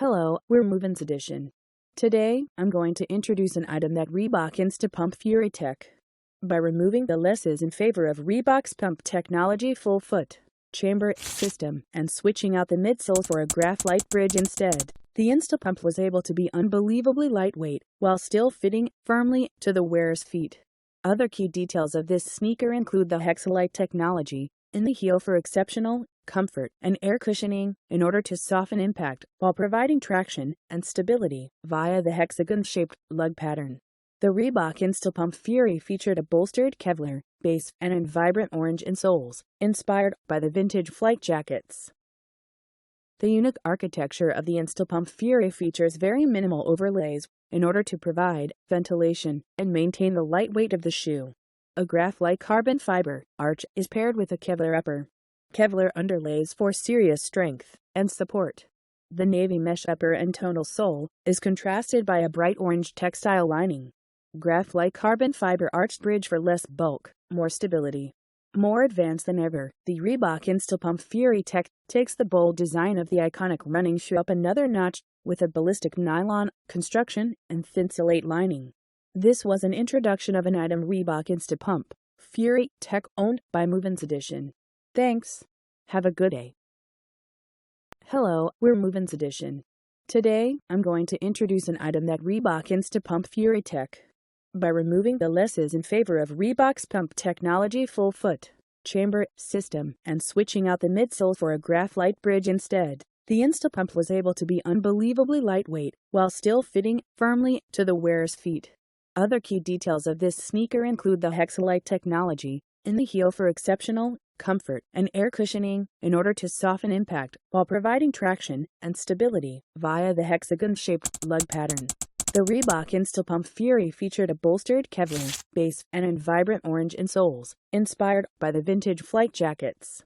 Hello, we're MovinsEdition. Today, I'm going to introduce an item that Reebok InstaPump Fury Tech. By removing the laces in favor of Reebok's pump technology full foot chamber system and switching out the midsole for a graphite bridge instead, the InstaPump was able to be unbelievably lightweight while still fitting firmly to the wearer's feet. Other key details of this sneaker include the Hexalite technology in the heel for exceptional comfort and air cushioning in order to soften impact while providing traction and stability via the hexagon-shaped lug pattern. The Reebok InstaPump Fury featured a bolstered Kevlar base and in vibrant orange insoles, inspired by the vintage flight jackets. The unique architecture of the InstaPump Fury features very minimal overlays in order to provide ventilation and maintain the lightweight of the shoe. A graphite carbon fiber arch is paired with a Kevlar upper. Kevlar underlays for serious strength and support. The navy mesh upper and tonal sole is contrasted by a bright orange textile lining. Graphite carbon fiber arched bridge for less bulk, more stability. More advanced than ever, the Reebok InstaPump Fury Tech takes the bold design of the iconic running shoe up another notch with a ballistic nylon construction and thinsulate lining. This was an introduction of an item Reebok InstaPump Fury Tech owned by MovinsEdition. Thanks. Have a good day. Hello, we're MovinsEdition. Today, I'm going to introduce an item that Reebok InstaPump Fury Tech. By removing the laces in favor of Reebok's pump technology full foot chamber system and switching out the midsole for a graphite bridge instead, the InstaPump was able to be unbelievably lightweight while still fitting firmly to the wearer's feet. Other key details of this sneaker include the Hexalite technology in the heel for exceptional comfort and air cushioning in order to soften impact while providing traction and stability via the hexagon-shaped lug pattern. The Reebok InstaPump Fury featured a bolstered Kevlar base and in vibrant orange insoles, inspired by the vintage flight jackets.